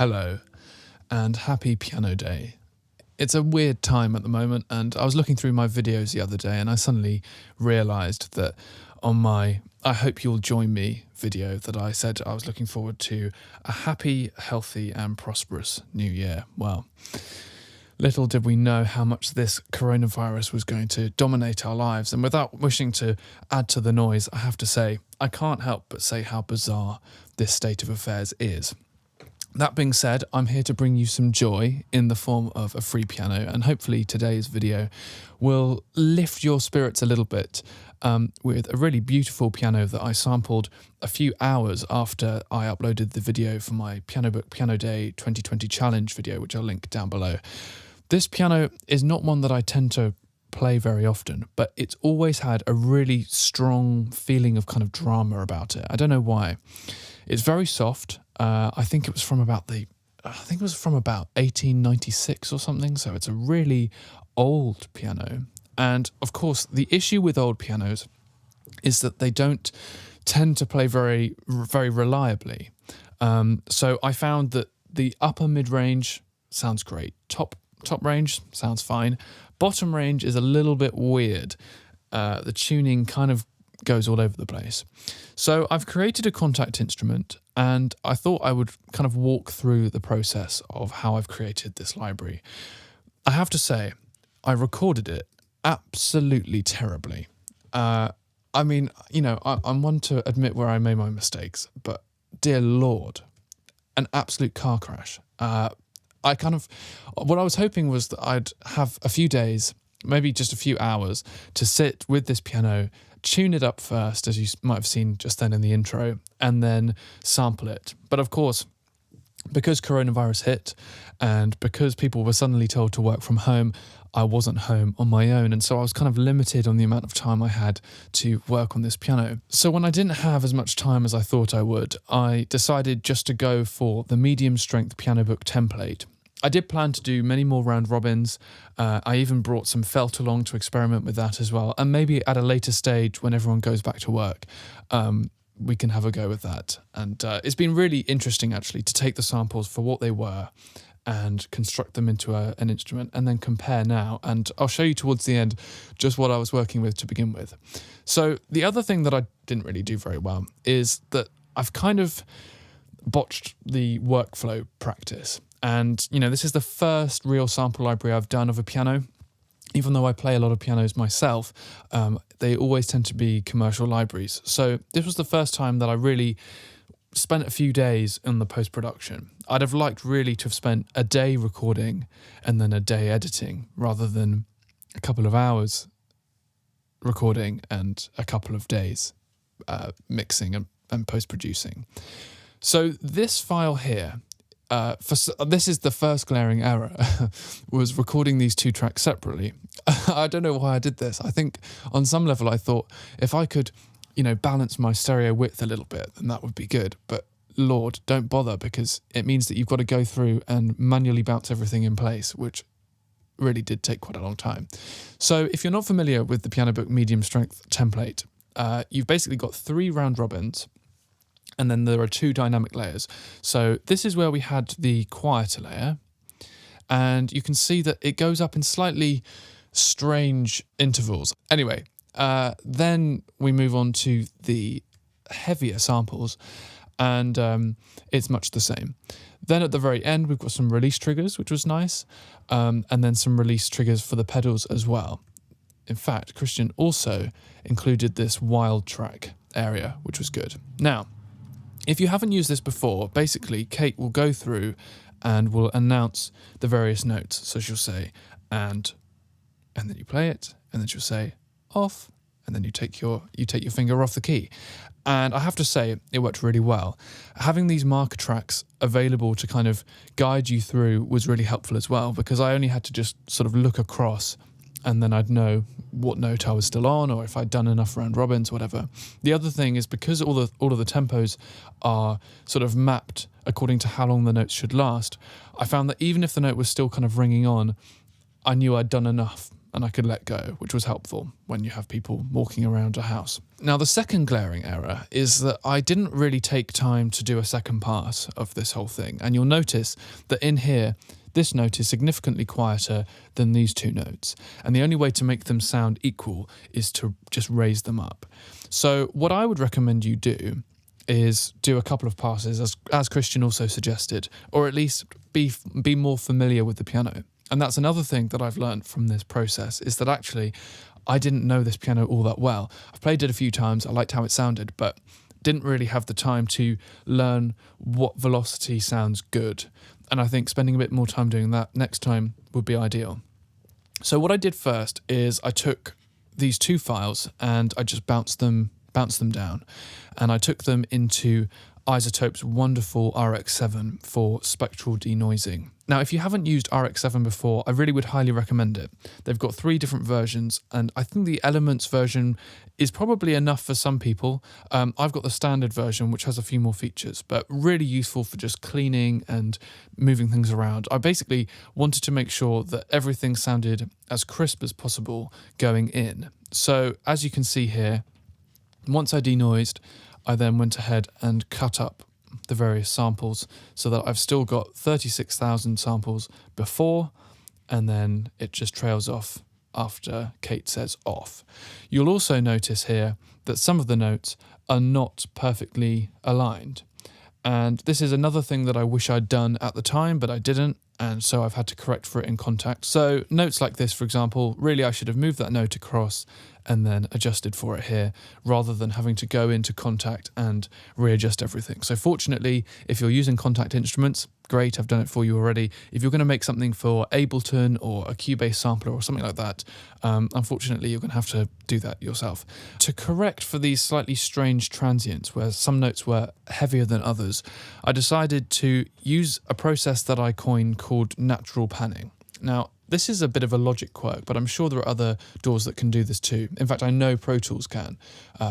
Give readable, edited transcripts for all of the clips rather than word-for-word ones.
Hello, and happy Piano Day. It's a weird time at the moment, and I was looking through my videos the other day and I suddenly realised that on my I hope you'll join me video that I said I was looking forward to a happy, healthy and prosperous new year. Well, little did we know how much this coronavirus was going to dominate our lives, and without wishing to add to the noise, I have to say, I can't help but say how bizarre this state of affairs is. That being said, I'm here to bring you some joy in the form of a free piano, and hopefully today's video will lift your spirits a little bit with a really beautiful piano that I sampled a few hours after I uploaded the video for my Pianobook Piano Day 2020 Challenge video, which I'll link down below. This piano is not one that I tend to play very often, but it's always had a really strong feeling of kind of drama about it. I don't know why. It's very soft. I think it was from about 1896 or something, so it's a really old piano. And of course, the issue with old pianos is that they don't tend to play very, very reliably. So I found that the upper mid-range sounds great. Top range sounds fine. Bottom range is a little bit weird. The tuning kind of goes all over the place. So I've created a Kontakt instrument, and I thought I would kind of walk through the process of how I've created this library. I have to say, I recorded it absolutely terribly. I'm one to admit where I made my mistakes, but dear Lord, an absolute car crash. What I was hoping was that I'd have a few days, maybe just a few hours, to sit with this piano, tune it up first, as you might have seen just then in the intro, and then sample it. But of course, because coronavirus hit and because people were suddenly told to work from home, I wasn't home on my own, and so I was kind of limited on the amount of time I had to work on this piano. So when I didn't have as much time as I thought I would, I decided just to go for the medium strength Pianobook template. I did plan to do many more round robins. I even brought some felt along to experiment with that as well. And maybe at a later stage, when everyone goes back to work, we can have a go with that. And it's been really interesting, actually, to take the samples for what they were and construct them into an instrument and then compare now. And I'll show you towards the end just what I was working with to begin with. So the other thing that I didn't really do very well is that I've kind of botched the workflow practice. And, this is the first real sample library I've done of a piano. Even though I play a lot of pianos myself, they always tend to be commercial libraries. So this was the first time that I really spent a few days in the post-production. I'd have liked really to have spent a day recording and then a day editing, rather than a couple of hours recording and a couple of days mixing and post-producing. So this file here, this is the first glaring error, was recording these two tracks separately. I don't know why I did this. I think on some level I thought if I could, balance my stereo width a little bit, then that would be good. But Lord, don't bother, because it means that you've got to go through and manually bounce everything in place, which really did take quite a long time. So if you're not familiar with the Pianobook medium strength template, you've basically got 3 round robins, and then there are 2 dynamic layers. So this is where we had the quieter layer, and you can see that it goes up in slightly strange intervals. Anyway, then we move on to the heavier samples, and it's much the same. Then at the very end, we've got some release triggers, which was nice, and then some release triggers for the pedals as well. In fact, Christian also included this wild track area, which was good. Now, if you haven't used this before, basically Kate will go through and will announce the various notes. So she'll say, and then you play it, and then she'll say, off, and then you take your finger off the key. And I have to say, it worked really well. Having these marker tracks available to kind of guide you through was really helpful as well, because I only had to just sort of look across and then I'd know what note I was still on, or if I'd done enough round robins, whatever. The other thing is, because all of the tempos are sort of mapped according to how long the notes should last, I found that even if the note was still kind of ringing on, I knew I'd done enough and I could let go, which was helpful when you have people walking around a house. Now, the second glaring error is that I didn't really take time to do a second pass of this whole thing. And you'll notice that in here, this note is significantly quieter than these two notes. And the only way to make them sound equal is to just raise them up. So what I would recommend you do is do a couple of passes, as Christian also suggested, or at least be more familiar with the piano. And that's another thing that I've learned from this process, is that actually I didn't know this piano all that well. I've played it a few times, I liked how it sounded, but didn't really have the time to learn what velocity sounds good. And I think spending a bit more time doing that next time would be ideal. So what I did first is I took these two files and I just bounced them down, and I took them into Isotope's wonderful RX7 for spectral denoising. Now, if you haven't used RX7 before, I really would highly recommend it. They've got 3 different versions, and I think the Elements version is probably enough for some people. I've got the standard version, which has a few more features, but really useful for just cleaning and moving things around. I basically wanted to make sure that everything sounded as crisp as possible going in. So, as you can see here, once I denoised, I then went ahead and cut up the various samples so that I've still got 36,000 samples before, and then it just trails off after Kate says off. You'll also notice here that some of the notes are not perfectly aligned. And this is another thing that I wish I'd done at the time, but I didn't, and so I've had to correct for it in Kontakt. So notes like this, for example, really I should have moved that note across and then adjusted for it here, rather than having to go into Kontakt and readjust everything. So fortunately, if you're using Kontakt instruments, great, I've done it for you already. If you're going to make something for Ableton or a Cubase sampler or something like that, unfortunately, you're going to have to do that yourself. To correct for these slightly strange transients, where some notes were heavier than others, I decided to use a process that I coined called natural panning. Now, this is a bit of a logic quirk, but I'm sure there are other DAWs that can do this too. In fact, I know Pro Tools can,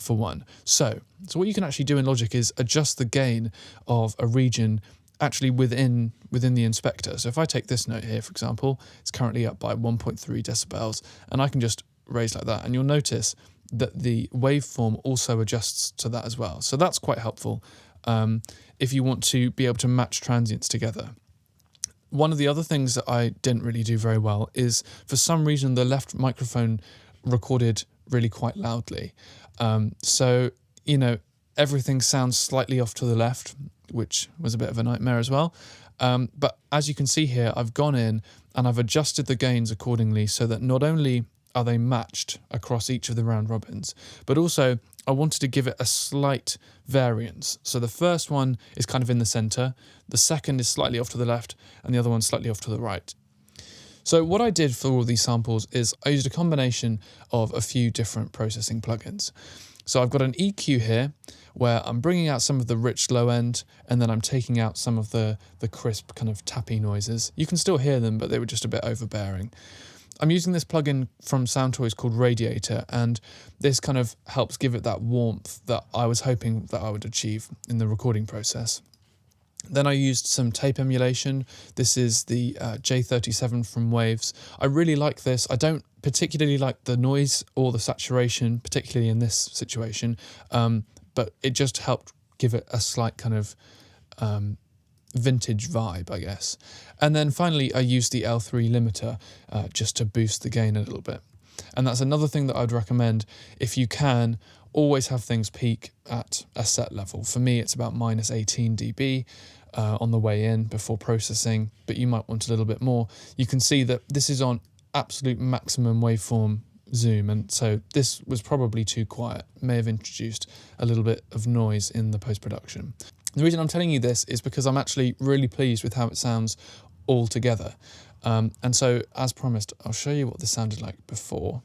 for one. So what you can actually do in Logic is adjust the gain of a region actually within the inspector. So if I take this note here, for example, it's currently up by 1.3 decibels, and I can just raise like that, and you'll notice that the waveform also adjusts to that as well. So that's quite helpful if you want to be able to match transients together. One of the other things that I didn't really do very well is, for some reason, the left microphone recorded really quite loudly. So, everything sounds slightly off to the left, which was a bit of a nightmare as well. But as you can see here, I've gone in and I've adjusted the gains accordingly so that not only are they matched across each of the round robins, but also I wanted to give it a slight variance. So the first one is kind of in the center, the second is slightly off to the left, and the other one slightly off to the right. So what I did for all these samples is I used a combination of a few different processing plugins. So I've got an EQ here where I'm bringing out some of the rich low end, and then I'm taking out some of the crisp kind of tappy noises. You can still hear them, but they were just a bit overbearing. I'm using this plugin from Soundtoys called Radiator, and this kind of helps give it that warmth that I was hoping that I would achieve in the recording process. Then I used some tape emulation. This is the J37 from Waves. I really like this. I don't particularly like the noise or the saturation, particularly in this situation, but it just helped give it a slight kind of vintage vibe, I guess. And then finally, I used the L3 limiter just to boost the gain a little bit. And that's another thing that I'd recommend. If you can, always have things peak at a set level. For me, it's about minus 18 dB on the way in before processing, but you might want a little bit more. You can see that this is on absolute maximum waveform zoom, and so this was probably too quiet. May have introduced a little bit of noise in the post-production. The reason I'm telling you this is because I'm actually really pleased with how it sounds all together. And so, as promised, I'll show you what this sounded like before.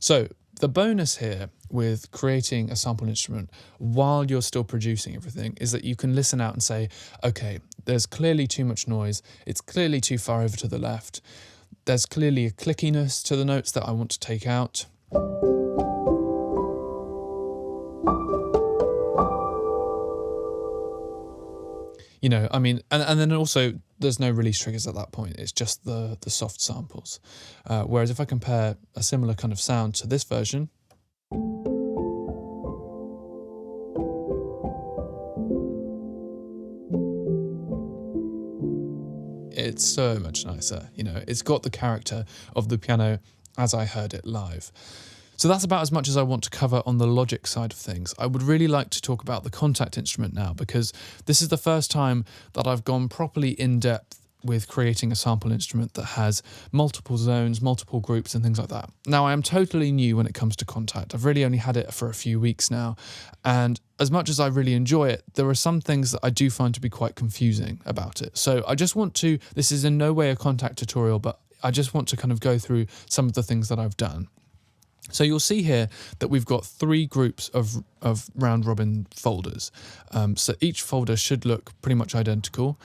So, the bonus here with creating a sample instrument while you're still producing everything is that you can listen out and say, okay, there's clearly too much noise, it's clearly too far over to the left, There's clearly a clickiness to the notes that I want to take out. You know, I mean, and then also there's no release triggers at that point. It's just the soft samples. Whereas if I compare a similar kind of sound to this version, it's so much nicer. You know, it's got the character of the piano as I heard it live. So that's about as much as I want to cover on the logic side of things. I would really like to talk about the Kontakt instrument now, because this is the first time that I've gone properly in depth with creating a sample instrument that has multiple zones, multiple groups and things like that. Now, I am totally new when it comes to Kontakt. I've really only had it for a few weeks now. And as much as I really enjoy it, there are some things that I do find to be quite confusing about it. So I just want to, this is in no way a Kontakt tutorial, but I just want to kind of go through some of the things that I've done. So you'll see here that we've got 3 groups of round robin folders. So each folder should look pretty much identical.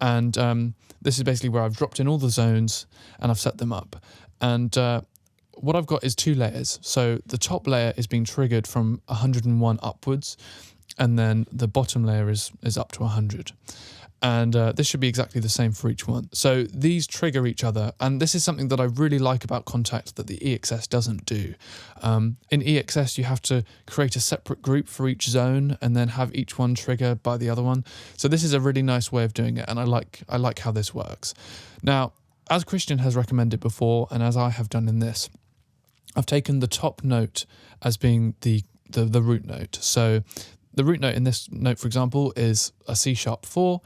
And this is basically where I've dropped in all the zones and I've set them up. And what I've got is 2 layers. So the top layer is being triggered from 101 upwards, and then the bottom layer is up to 100. And this should be exactly the same for each one. So these trigger each other, and this is something that I really like about Kontakt that the EXS doesn't do. In EXS, you have to create a separate group for each zone and then have each one trigger by the other one. So this is a really nice way of doing it, and I like how this works. Now, as Christian has recommended before, and as I have done in this, I've taken the top note as being the root note. So the root note in this note, for example, is a C#4.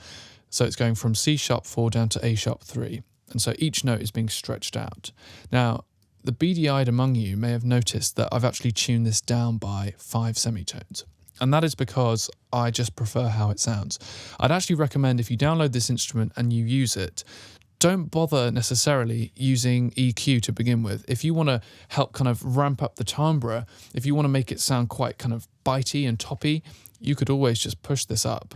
So it's going from C#4 down to A#3. And so each note is being stretched out. Now, the beady-eyed among you may have noticed that I've actually tuned this down by 5 semitones. And that is because I just prefer how it sounds. I'd actually recommend, if you download this instrument and you use it, don't bother necessarily using EQ to begin with. If you want to help kind of ramp up the timbre, if you want to make it sound quite kind of bitey and toppy, you could always just push this up.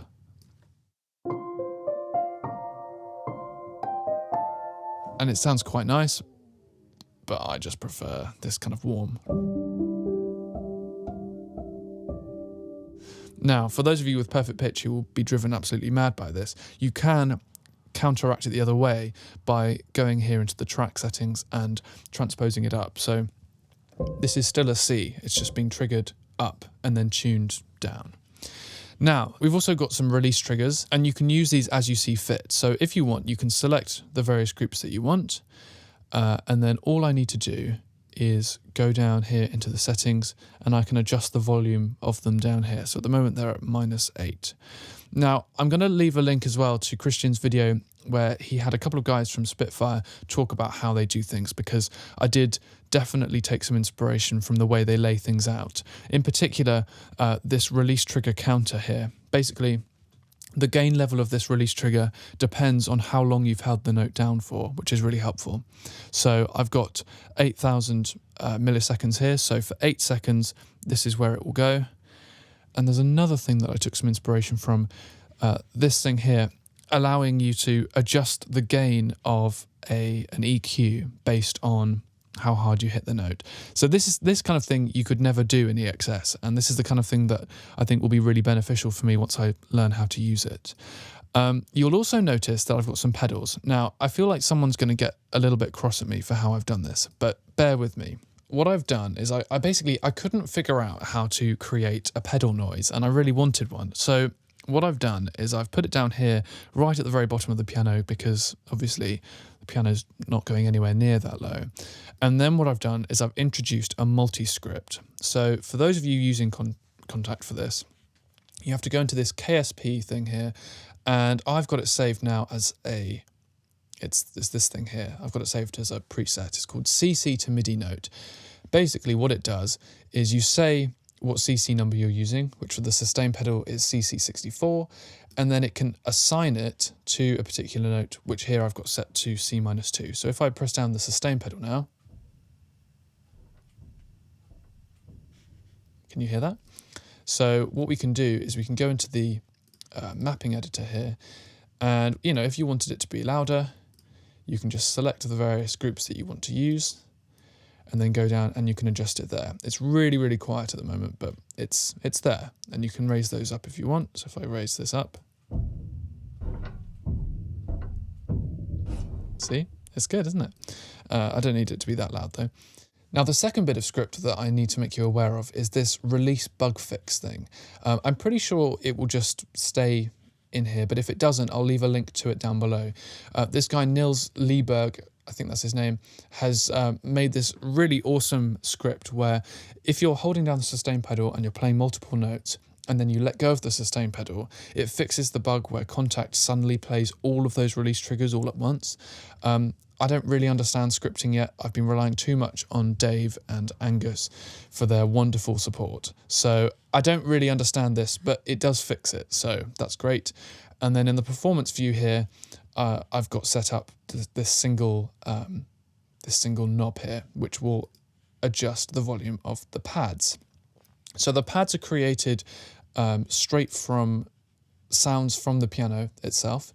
And it sounds quite nice, but I just prefer this kind of warm. Now, for those of you with perfect pitch who will be driven absolutely mad by this, you can counteract it the other way by going here into the track settings and transposing it up. So this is still a C, it's just being triggered up and then tuned down. Now, we've also got some release triggers, and you can use these as you see fit. So if you want, you can select the various groups that you want, and then all I need to do is go down here into the settings, and I can adjust the volume of them down here. So at the moment they're at -8. Now, I'm going to leave a link as well to Christian's video where he had a couple of guys from Spitfire talk about how they do things, because I did definitely take some inspiration from the way they lay things out. In particular, this release trigger counter here. Basically, the gain level of this release trigger depends on how long you've held the note down for, which is really helpful. So I've got 8,000 milliseconds here. So for 8 seconds, this is where it will go. And there's another thing that I took some inspiration from, this thing here, allowing you to adjust the gain of an EQ based on how hard you hit the note. So this kind of thing you could never do in EXS, and this is the kind of thing that I think will be really beneficial for me once I learn how to use it. You'll also notice that I've got some pedals. Now, I feel like someone's going to get a little bit cross at me for how I've done this, but bear with me. What I've done is I couldn't figure out how to create a pedal noise, and I really wanted one. So what I've done is I've put it down here right at the very bottom of the piano, because obviously the piano's not going anywhere near that low. And then what I've done is I've introduced a multi-script. So for those of you using Kontakt for this, you have to go into this KSP thing here, and I've got it saved now as it's this thing here. I've got it saved as a preset. It's called CC to MIDI note. Basically what it does is you say what CC number you're using, which for the sustain pedal is CC64, and then it can assign it to a particular note, which here I've got set to C-2. So if I press down the sustain pedal now, can you hear that? So what we can do is we can go into the mapping editor here, and if you wanted it to be louder, you can just select the various groups that you want to use and then go down and you can adjust it there. It's really, really quiet at the moment, but it's there, and you can raise those up if you want. So if I raise this up, see, it's good, isn't it? I don't need it to be that loud though. Now, the second bit of script that I need to make you aware of is this release bug fix thing. I'm pretty sure it will just stay in here, but if it doesn't, I'll leave a link to it down below. This guy, Nils Lieberg, I think that's his name, has made this really awesome script where if you're holding down the sustain pedal and you're playing multiple notes, and then you let go of the sustain pedal, it fixes the bug where Kontakt suddenly plays all of those release triggers all at once. I don't really understand scripting yet. I've been relying too much on Dave and Angus for their wonderful support. So I don't really understand this, but it does fix it, so that's great. And then in the performance view here, I've got set up this single knob here, which will adjust the volume of the pads. So the pads are created straight from sounds from the piano itself.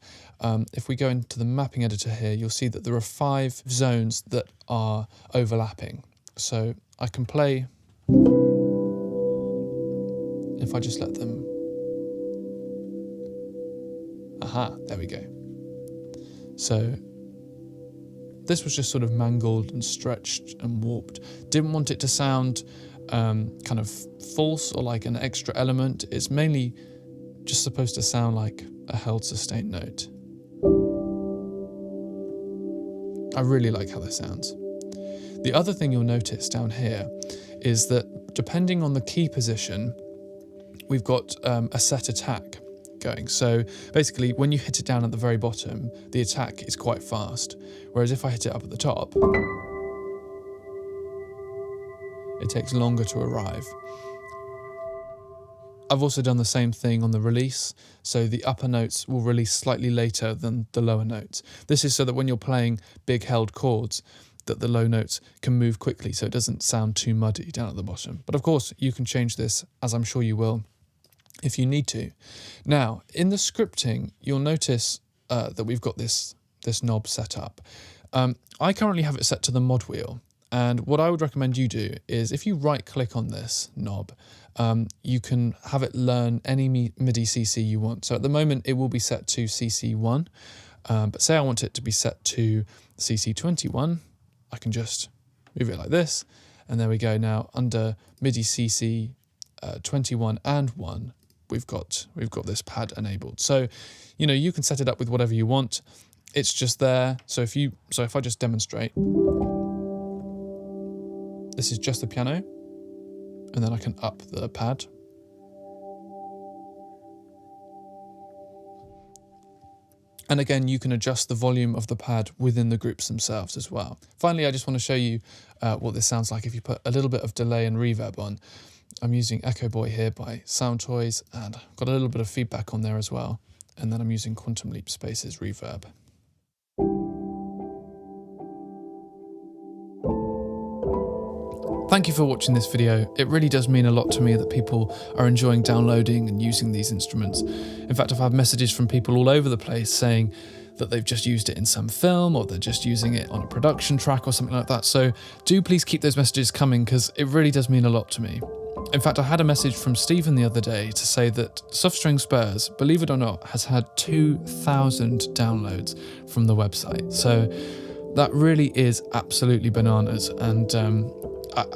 If we go into the mapping editor here, you'll see that there are 5 zones that are overlapping. So I can play, if I just let them, aha, there we go. So this was just sort of mangled and stretched and warped. Didn't want it to sound kind of false or like an extra element. It's mainly just supposed to sound like a held sustained note. I really like how this sounds. The other thing you'll notice down here is that depending on the key position, we've got a set attack going. So basically, when you hit it down at the very bottom, the attack is quite fast. Whereas if I hit it up at the top, it takes longer to arrive. I've also done the same thing on the release, so the upper notes will release slightly later than the lower notes. This is so that when you're playing big held chords, that the low notes can move quickly so it doesn't sound too muddy down at the bottom. But of course, you can change this, as I'm sure you will, if you need to. Now, in the scripting, you'll notice that we've got this knob set up. I currently have it set to the mod wheel. And what I would recommend you do is if you right click on this knob, you can have it learn any MIDI CC you want. So at the moment it will be set to CC1, but say I want it to be set to CC21, I can just move it like this, and there we go. Now under MIDI CC 21 and 1, we've got this pad enabled. So you can set it up with whatever you want. It's just there. So if I just demonstrate. This is just the piano, and then I can up the pad. And again, you can adjust the volume of the pad within the groups themselves as well. Finally, I just want to show you what this sounds like if you put a little bit of delay and reverb on. I'm using Echo Boy here by Sound Toys, and I've got a little bit of feedback on there as well. And then I'm using Quantum Leap Space's reverb. Thank you for watching this video. It really does mean a lot to me that people are enjoying downloading and using these instruments. In fact, I've had messages from people all over the place saying that they've just used it in some film, or they're just using it on a production track or something like that. So do please keep those messages coming, because it really does mean a lot to me. In fact, I had a message from Stephen the other day to say that Soft String Spurs, believe it or not, has had 2,000 downloads from the website. So that really is absolutely bananas, and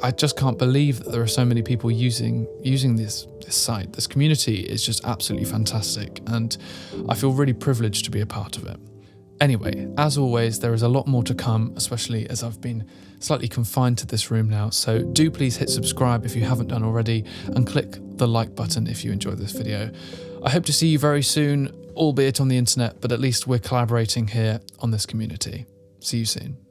I just can't believe that there are so many people using this site. This community is just absolutely fantastic, and I feel really privileged to be a part of it. Anyway, as always, there is a lot more to come, especially as I've been slightly confined to this room now. So do please hit subscribe if you haven't done already, and click the like button if you enjoyed this video. I hope to see you very soon, albeit on the internet, but at least we're collaborating here on this community. See you soon.